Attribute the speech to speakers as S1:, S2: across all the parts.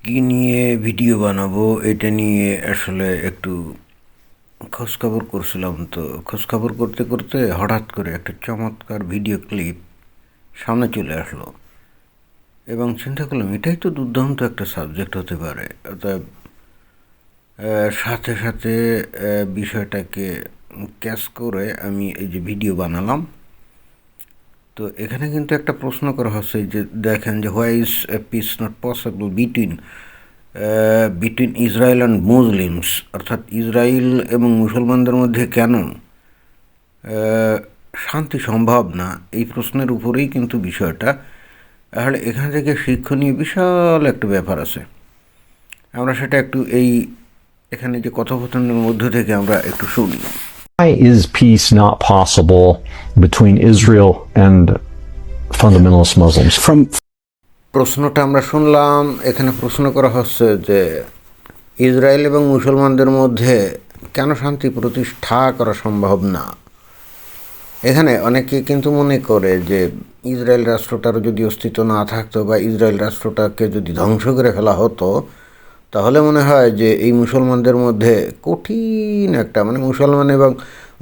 S1: কী নিয়ে ভিডিও বানাবো এটা নিয়ে আসলে একটু খোঁজখবর করছিলাম। তো খোঁজখবর করতে করতে হঠাৎ করে একটা চমৎকার ভিডিও ক্লিপ সামনে চলে আসলো এবং চিন্তা করলাম এটাই তো দুর্দান্ত একটা সাবজেক্ট হতে পারে। অর্থাৎ সাথে সাথে বিষয়টাকে ক্যাচ করে আমি এই যে ভিডিও বানালাম। তো এখানে কিন্তু একটা প্রশ্ন করা হচ্ছে যে দেখেন যে why is a piece not possible between Israel and Muslims, অর্থাৎ ইসরায়েল এবং মুসলমানদের মধ্যে কেন শান্তি সম্ভব না, এই প্রশ্নের উপরেই কিন্তু বিষয়টা। তাহলে এখান থেকে শিক্ষণীয় বিশাল একটা ব্যাপার আছে। আমরা সেটা একটু এখানে যে কথোপকথনের মধ্য থেকে আমরা একটু শুনি।
S2: Why is peace not possible between Israel and fundamentalist Muslims?
S1: প্রশ্নটা আমরা শুনলাম। এখানে প্রশ্ন করা হচ্ছে যে ইসরায়েল এবং মুসলমানদের মধ্যে কেন শান্তি প্রতিষ্ঠা করা সম্ভব না। এখানে অনেকে কিন্তু মনে করে যে ইসরায়েল রাষ্ট্রটার যদি অস্তিত্ব না থাকতো বা ইসরায়েল রাষ্ট্রটাকে যদি ধ্বংস করে ফেলা হতো, তাহলে মনে হয় যে এই মুসলমানদের মধ্যে কঠিন একটা মুসলমান এবং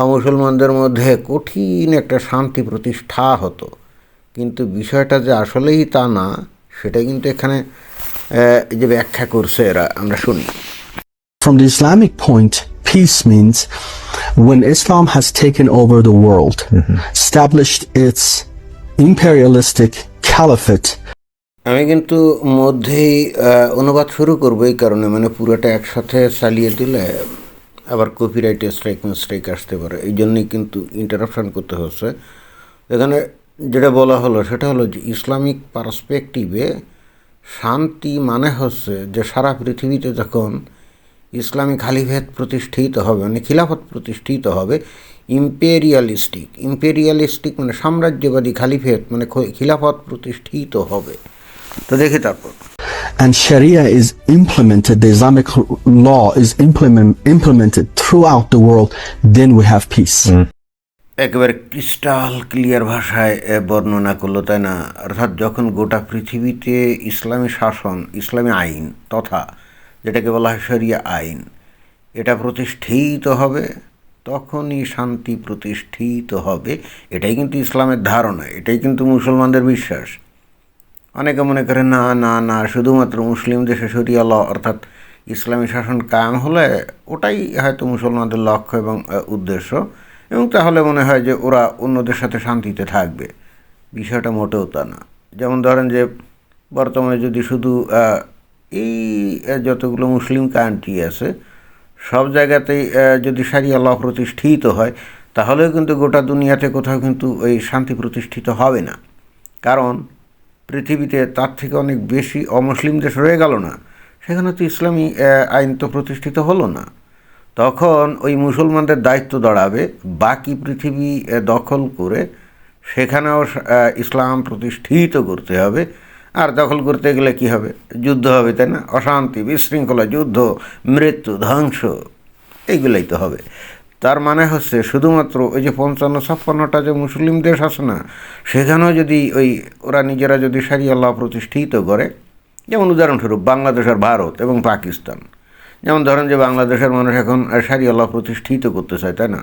S1: অমুসলমানদের মধ্যে কঠিন একটা শান্তি প্রতিষ্ঠা হতো। কিন্তু বিষয়টা যে আসলেই তা না, সেটাই কিন্তু এখানে যে ব্যাখ্যা করছে এরা, আমরা শুনি।
S3: From the Islamic point, peace means when Islam has taken over the world, established its imperialistic caliphate.
S1: আমি কিন্তু মধ্যেই অনুবাদ শুরু করবো এই কারণে, পুরোটা একসাথে চালিয়ে দিলে আবার কপিরাইটে স্ট্রাইক আসতে পারে, এই জন্যই কিন্তু ইন্টারাপশন করতে হচ্ছে। এখানে যেটা বলা হলো সেটা হলো যে ইসলামিক পার্সপেক্টিভে শান্তি হচ্ছে যে সারা পৃথিবীতে যখন ইসলামী খালিফাত প্রতিষ্ঠিত হবে, খিলাফত প্রতিষ্ঠিত হবে, ইম্পেরিয়ালিস্টিক সাম্রাজ্যবাদী খালিফাত খিলাফত প্রতিষ্ঠিত হবে। তো দেখি তারপর।
S3: And Sharia is implemented, the Islamic law is implemented throughout the world, then we have peace.
S1: একেবারে ক্রিস্টাল ক্লিয়ার ভাষায় বর্ণনা করলো, তাই না? অর্থাৎ যখন গোটা পৃথিবীতে ইসলামী শাসন, ইসলামী আইন তথা যেটাকে বলা হয় শরিয়া আইন, এটা প্রতিষ্ঠিত হবে, তখনই শান্তি প্রতিষ্ঠিত হবে। এটাই কিন্তু ইসলামের ধারণা, এটাই কিন্তু মুসলমানদের বিশ্বাস। অনেকে মনে করে না না না, শুধুমাত্র মুসলিম দেশে শরিয়া ল অর্থাৎ ইসলামী শাসন কায়েম হলে ওটাই হয়তো মুসলমানদের লক্ষ্য এবং উদ্দেশ্য, এবং তাহলে মনে হয় যে ওরা অন্যদের সাথে শান্তিতে থাকবে। বিষয়টা মোটেও তা না। যেমন ধরেন যে বর্তমানে যদি শুধু এই যতগুলো মুসলিম কান্ট্রি আছে সব জায়গাতেই যদি শারিয়া ল প্রতিষ্ঠিত হয়, তাহলেও কিন্তু গোটা দুনিয়াতে কোথাও কিন্তু ওই শান্তি প্রতিষ্ঠিত হবে না। কারণ পৃথিবীতে তার থেকে অনেক বেশি অমুসলিম দেশ রয়ে গেল না, সেখানে তো ইসলামী আইন তো প্রতিষ্ঠিত হলো না। তখন ওই মুসলমানদের দায়িত্ব দাঁড়াবে বাকি পৃথিবী দখল করে সেখানেও ইসলাম প্রতিষ্ঠিত করতে হবে। আর দখল করতে গেলে কি হবে? যুদ্ধ হবে, তাই না? অশান্তি, বিশৃঙ্খলা, যুদ্ধ, মৃত্যু, ধ্বংস, এইগুলোই তো হবে। তার হচ্ছে শুধুমাত্র ওই যে 55-56টা যে মুসলিম দেশ আছে না, সেখানেও যদি ওরা নিজেরা যদি শারিয়া ল প্রতিষ্ঠিত করে, যেমন উদাহরণস্বরূপ বাংলাদেশ আর ভারত এবং পাকিস্তান, যেমন ধরেন যে বাংলাদেশের মানুষ এখন শারিয়া ল প্রতিষ্ঠিত করতে চায়, তাই না?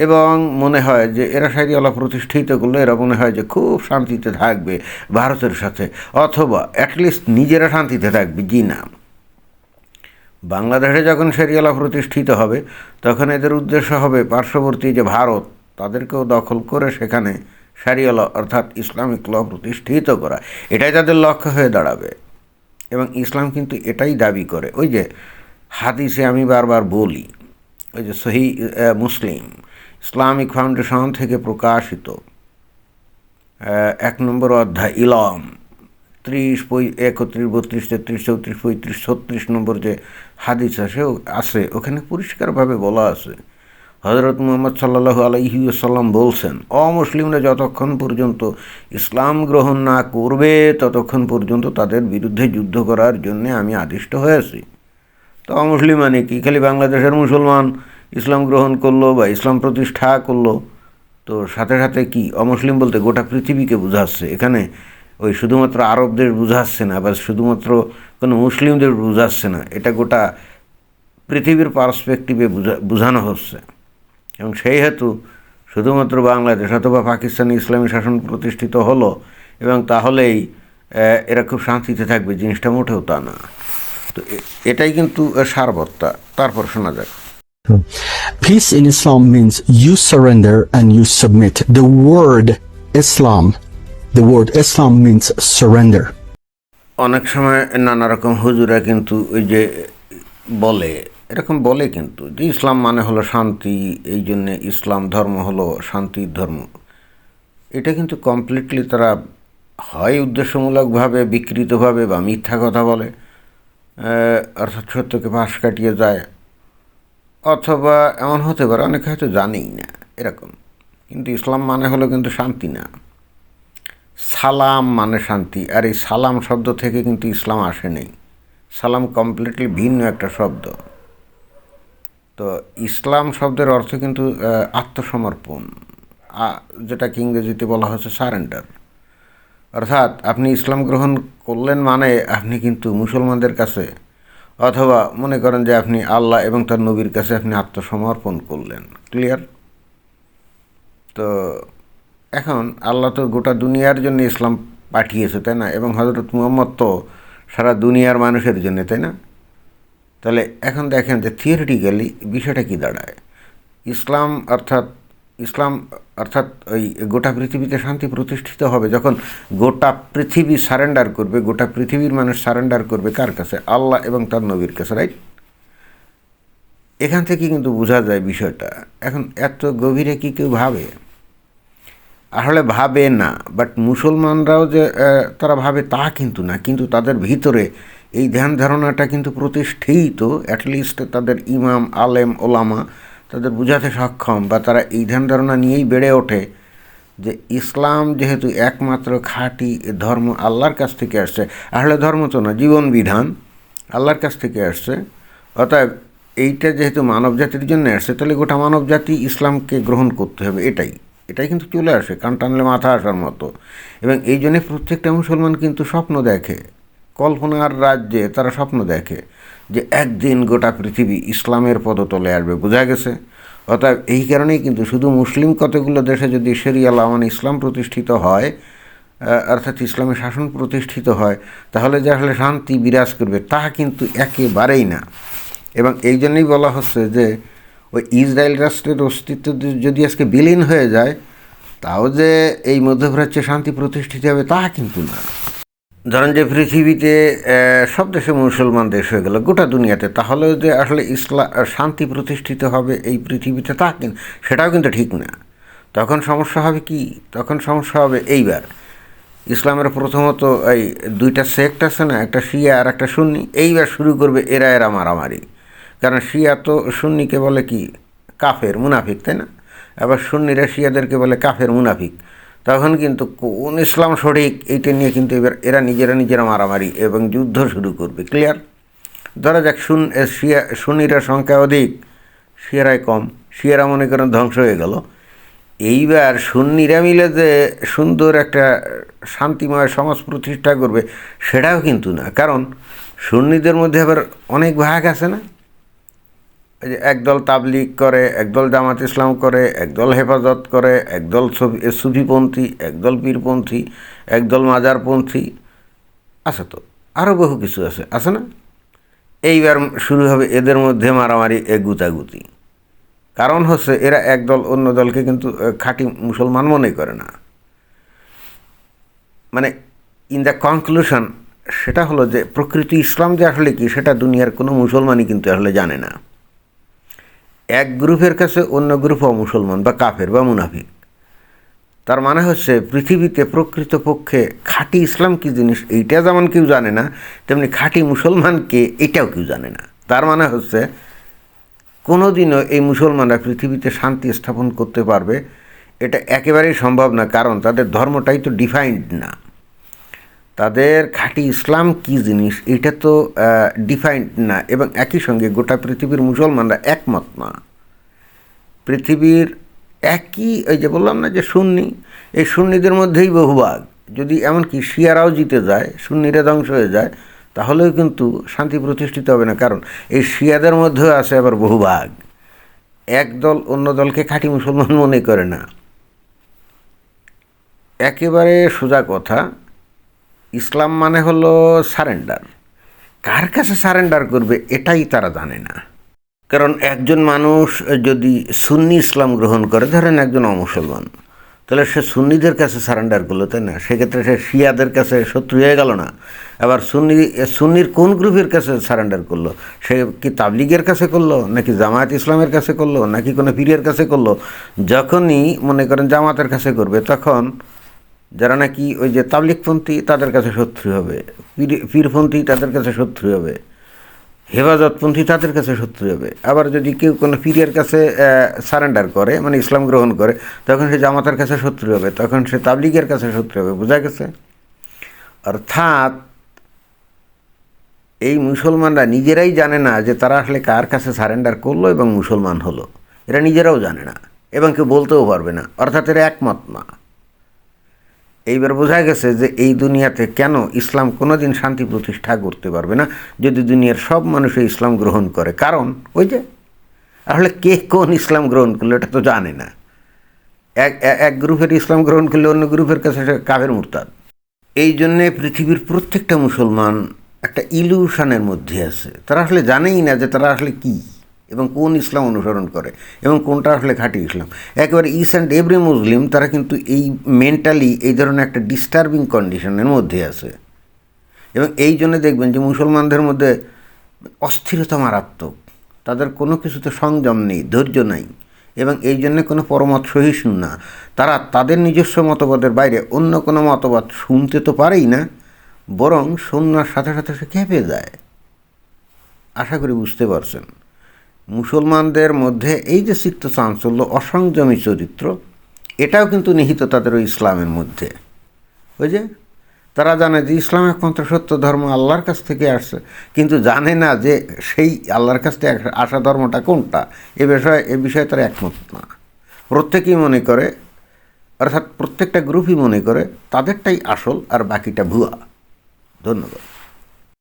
S1: এবং মনে হয় যে এরা শারিয়া ল প্রতিষ্ঠিত করলে এরা মনে হয় যে খুব শান্তিতে থাকবে ভারতের সাথে, অথবা অ্যাটলিস্ট নিজেরা শান্তিতে থাকবে। জি না, বাংলাদেশে যখন শারিয়া ল প্রতিষ্ঠিত হবে তখন এদের উদ্দেশ্য হবে পার্শ্ববর্তী যে ভারত, তাদেরকেও দখল করে সেখানে শারিয়া ল অর্থাৎ ইসলামিক ল প্রতিষ্ঠিত করা, এটাই তাদের লক্ষ্য হয়ে দাঁড়াবে। এবং ইসলাম কিন্তু এটাই দাবি করে। ওই যে হাদিসে আমি বারবার বলি, ওই যে সহিহ মুসলিম ইসলামিক ফাউন্ডেশন থেকে প্রকাশিত 1 নম্বর অধ্যায় ইলম 30, 31, 32, 33, 34, 35, 36 নম্বর যে হাদিস আছে ওখানে পরিষ্কারভাবে বলা আছে, হযরত মুহাম্মদ সাল্লাল্লাহু আলাইহি ওয়াসাল্লাম বলছেন, অমুসলিমরা যতক্ষণ পর্যন্ত ইসলাম গ্রহণ না করবে ততক্ষণ পর্যন্ত তাদের বিরুদ্ধে যুদ্ধ করার জন্য আমি আদিষ্ট হয়েছি। তো অমুসলিম কি খালি বাংলাদেশের মুসলমান ইসলাম গ্রহণ করলো বা ইসলাম প্রতিষ্ঠা করলো? তো সাথে সাথে কি অমুসলিম বলতে গোটা পৃথিবীকে বোঝাচ্ছে। এখানে ওই শুধুমাত্র আরবদের বুঝাচ্ছে না বা শুধুমাত্র কোনো মুসলিমদের বুঝাচ্ছে না, এটা গোটা পৃথিবীর পার্সপেক্টিভে বোঝানো হচ্ছে। এবং সেই হেতু শুধুমাত্র বাংলাদেশ অথবা পাকিস্তানে ইসলামী শাসন প্রতিষ্ঠিত হলো এবং তাহলেই এরা খুব শান্তিতে থাকবে, জিনিসটা মোটেও তা না। তো এটাই কিন্তু সারবত্তা। তারপর শোনা যাক।
S3: Peace in Islam means you surrender and you submit. The word Islam means surrender.
S1: অনেক সময় নানা রকম হুজুরা কিন্তু ওই যে বলে, এরকম বলে কিন্তু যে ইসলাম মানে হলো শান্তি, এই জন্যে ইসলাম ধর্ম হলো শান্তির ধর্ম। এটা কিন্তু কমপ্লিটলি তারা হয় উদ্দেশ্যমূলকভাবে বিকৃতভাবে বা মিথ্যা কথা বলে, অর্থাৎ সত্যকে পাশ কাটিয়ে যায়, অথবা এমন হতে পারে অনেকে হয়তো জানেই না এরকম। কিন্তু ইসলাম মানে হলো কিন্তু শান্তি না, সালাম মানে শান্তি। আর এই সালাম শব্দ থেকে কিন্তু ইসলাম আসে নেই, সালাম কমপ্লিটলি ভিন্ন একটা শব্দ। তো ইসলাম শব্দের অর্থ কিন্তু আত্মসমর্পণ, যেটাকে ইংরেজিতে বলা হচ্ছে সারেন্ডার। অর্থাৎ আপনি ইসলাম গ্রহণ করলেন মানে আপনি কিন্তু মুসলমানদের কাছে, অথবা মনে করেন যে আপনি আল্লাহ এবং তার নবীর কাছে আপনি আত্মসমর্পণ করলেন। ক্লিয়ার? তো এখন আল্লাহ তো গোটা দুনিয়ার জন্য ইসলাম পাঠিয়েছে, তাই না? এবং হযরত মুহাম্মদ তো সারা দুনিয়ার মানুষের জন্য, তাই না? তাহলে এখন দেখেন যে থিওরিটিক্যালি বিষয়টা কী দাঁড়ায়। ইসলাম অর্থাৎ ওই গোটা পৃথিবীতে শান্তি প্রতিষ্ঠিত হবে যখন গোটা পৃথিবী সারেন্ডার করবে, গোটা পৃথিবীর মানুষ সারেন্ডার করবে কার কাছে? আল্লাহ এবং তার নবীর কাছে, রাইট? এখান থেকে কিন্তু বোঝা যায় বিষয়টা। এখন এত গভীরে কি কেউ ভাবে? আসলে ভাবে না, বাট মুসলমানরাও যে তারা ভাবে তা কিন্তু না, কিন্তু তাদের ভিতরে এই ধ্যান ধারণাটা কিন্তু প্রতিষ্ঠিত। অ্যাটলিস্ট তাদের ইমাম, আলেম, ওলামা তাদের বোঝাতে সক্ষম, বা তারা এই ধ্যান ধারণা নিয়েই বেড়ে ওঠে যে ইসলাম যেহেতু একমাত্র খাঁটি ধর্ম, আল্লাহর কাছ থেকে আসছে। আসলে ধর্ম তো না, জীবন বিধান আল্লাহর কাছ থেকে আসছে। অতএব এইটা যেহেতু মানব জাতির জন্য আসছে, তাহলে গোটা মানব জাতি ইসলামকে গ্রহণ করতে হবে। এটাই কিন্তু চলে আসে, কান টানলে মাথা আসার মতো। এবং এই জন্যে প্রত্যেকটা মুসলমান কিন্তু স্বপ্ন দেখে, কল্পনার রাজ্যে তারা স্বপ্ন দেখে যে একদিন গোটা পৃথিবী ইসলামের পদতলে আসবে। বোঝা গেছে? অর্থাৎ এই কারণেই কিন্তু শুধু মুসলিম কতগুলো দেশে যদি শরিয়া ল মানে ইসলাম প্রতিষ্ঠিত হয়, অর্থাৎ ইসলামের শাসন প্রতিষ্ঠিত হয়, তাহলে যে আসলে শান্তি বিরাজ করবে তা কিন্তু একেবারেই না। এবং এই জন্যই বলা হচ্ছে যে ওই ইসরায়েল রাষ্ট্রের অস্তিত্ব যদি আজকে বিলীন হয়ে যায়, তাও যে এই মধ্যপ্রাচ্যে শান্তি প্রতিষ্ঠিত হবে তা কিন্তু না। ধরেন যে পৃথিবীতে সব দেশে মুসলমান দেশ হয়ে গেল গোটা দুনিয়াতে, তাহলেও যে আসলে শান্তি প্রতিষ্ঠিত হবে এই পৃথিবীতে তা কিন্তু সেটাও কিন্তু ঠিক না। তখন সমস্যা হবে কি? তখন সমস্যা হবে এইবার ইসলামের প্রথমত এই দুইটা সেক্ট আছে না, একটা শিয়া আর একটা সুন্নি। এইবার শুরু করবে এরা মারামারি। কারণ শিয়া তো সুন্নিকে বলে কি কাফের, মুনাফিক, তাই না? আবার সুন্নিরা শিয়াদেরকে বলে কাফের, মুনাফিক। তখন কিন্তু কোন ইসলাম সঠিক এইটা নিয়ে কিন্তু এবার এরা নিজেরা মারামারি এবং যুদ্ধ শুরু করবে। ক্লিয়ার? ধরা যাক সুন্নিরা সংখ্যা অধিক, শিয়ারাই কম, শিয়ারা মনে করেন ধ্বংস হয়ে গেল। এইবার সুন্নিরা মিলে যে সুন্দর একটা শান্তিময় সমাজ প্রতিষ্ঠা করবে সেটাও কিন্তু না। কারণ সুন্নিদের মধ্যে আবার অনেক ভাগ আছে না, এই যে একদল তাবলিগ করে, একদল জামাত ইসলাম করে, একদল হেফাজত করে, একদল সুফিপন্থী, একদল পীরপন্থী, একদল মাজারপন্থী আছে, তো আরও বহু কিছু আছে না? এইবার শুরু হবে এদের মধ্যে মারামারি, গুতাগুতি। কারণ হচ্ছে এরা একদল অন্য দলকে কিন্তু খাঁটি মুসলমান মনে করে না। মানে ইন দ্য কনক্লুশন সেটা হলো যে প্রকৃতি ইসলাম যে আসলে কি সেটা দুনিয়ার কোনো মুসলমানই কিন্তু আসলে জানে না। এক গ্রুপের কাছে অন্য গ্রুপ অমুসলমান বা কাফের বা মুনাফিক। তার মানে হচ্ছে পৃথিবীতে প্রকৃতপক্ষে খাঁটি ইসলাম কী জিনিস এইটা যেমন কেউ জানে না, তেমনি খাঁটি মুসলমানকে এটাও কেউ জানে না। তার মানে হচ্ছে কোনোদিনও এই মুসলমানরা পৃথিবীতে শান্তি স্থাপন করতে পারবে এটা একেবারেই সম্ভব না। কারণ তাদের ধর্মটাই তো ডিফাইন্ড না। তাদের খাঁটি ইসলাম কী জিনিস এটা তো ডিফাইন্ড না। এবং একই সঙ্গে গোটা পৃথিবীর মুসলমানরা একমত না। পৃথিবীর একই, ওই যে বললাম না যে সুন্নি, এই সুন্নিদের মধ্যেই বহুভাগ। যদি এমনকি শিয়ারাও জিতে যায়, সুন্নিরা ধ্বংস হয়ে যায়, তাহলেও কিন্তু শান্তি প্রতিষ্ঠিত হবে না। কারণ এই শিয়াদের মধ্যেও আছে আবার বহু ভাগ। এক দল অন্য দলকে খাঁটি মুসলমান মনে করে না। একেবারে সোজা কথা, ইসলাম মানে হলো সারেন্ডার। কার কাছে সারেন্ডার করবে এটাই তারা জানে না। কারণ একজন মানুষ যদি সুন্নি ইসলাম গ্রহণ করে, ধরেন একজন অমুসলমান, তাহলে সে সুন্নিদের কাছে সারেন্ডার করলো, তাই না? সেক্ষেত্রে সে শিয়াদের কাছে শত্রু হয়ে গেল না। আবার সুন্নির কোন গ্রুপের কাছে সারেন্ডার করলো? সে কি তাবলিগের কাছে করলো, নাকি জামায়াত ইসলামের কাছে করলো, নাকি কোনো পীরের কাছে করলো? যখনই মনে করেন জামাতের কাছে করবে, তখন যারা নাকি ওই যে তাবলিগপন্থী তাদের কাছে শত্রু হবে, পীরপন্থী তাদের কাছে শত্রু হবে, হেফাজতপন্থী তাদের কাছে শত্রু হবে। আবার যদি কেউ কোনো পীরের কাছে সারেন্ডার করে, মানে ইসলাম গ্রহণ করে, তখন সে জামাতের কাছে শত্রু হবে, তখন সে তাবলিগের কাছে শত্রু হবে। বোঝা গেছে? অর্থাৎ এই মুসলমানরা নিজেরাই জানে না যে তারা আসলে কার কাছে সারেন্ডার করলো এবং মুসলমান হলো। এরা নিজেরাও জানে না এবং কেউ বলতেও পারবে না, অর্থাৎ এরা একমত না। এইবার বোঝা গেছে যে এই দুনিয়াতে কেন ইসলাম কোনো দিন শান্তি প্রতিষ্ঠা করতে পারবে না যদি দুনিয়ার সব মানুষই ইসলাম গ্রহণ করে। কারণ ওই যে আসলে কে কোন ইসলাম গ্রহণ করলো এটা তো জানে না। এক গ্রুপের ইসলাম গ্রহণ করলে অন্য গ্রুপের কাছে সে কাফের মুরতাদ। এই জন্যে পৃথিবীর প্রত্যেকটা মুসলমান একটা ইলিউশনের মধ্যে আছে। তারা আসলে জানেই না যে তারা আসলে কী এবং কোন ইসলাম অনুসরণ করে এবং কোনটা আসলে খাঁটি ইসলাম। একেবারে ইচ অ্যান্ড এভরি মুসলিম তারা কিন্তু এই মেন্টালি এই ধরনের একটা ডিস্টার্বিং কন্ডিশনের মধ্যে আছে। এবং এই জন্য দেখবেন যে মুসলমানদের মধ্যে অস্থিরতা মারাত্মক, তাদের কোনো কিছুতে সংযম নেই, ধৈর্য নাই, এবং এই জন্যে কোনো পরমত সহিষ্ণু না। তারা তাদের নিজস্ব মতবাদের বাইরে অন্য কোনো মতবাদ শুনতে তো পারেই না, বরং শোনার সাথে সাথে সে খেপে যায়। আশা করি বুঝতে পারছেন। মুসলমানদের মধ্যে এই যে চিত্ত চাঞ্চল্য, অসংযমী চরিত্র, এটাও কিন্তু নিহিত তাদের ওই ইসলামের মধ্যে। ওই যে তারা জানে যে ইসলাম একমাত্র সত্য ধর্ম, আল্লাহর কাছ থেকে আসছে, কিন্তু জানে না যে সেই আল্লাহর কাছ থেকে আসা ধর্মটা কোনটা। এ বিষয়ে তারা একমত না। প্রত্যেকেই মনে করে, অর্থাৎ প্রত্যেকটা গ্রুপই মনে করে তাদেরটাই আসল আর বাকিটা ভুয়া। ধন্যবাদ।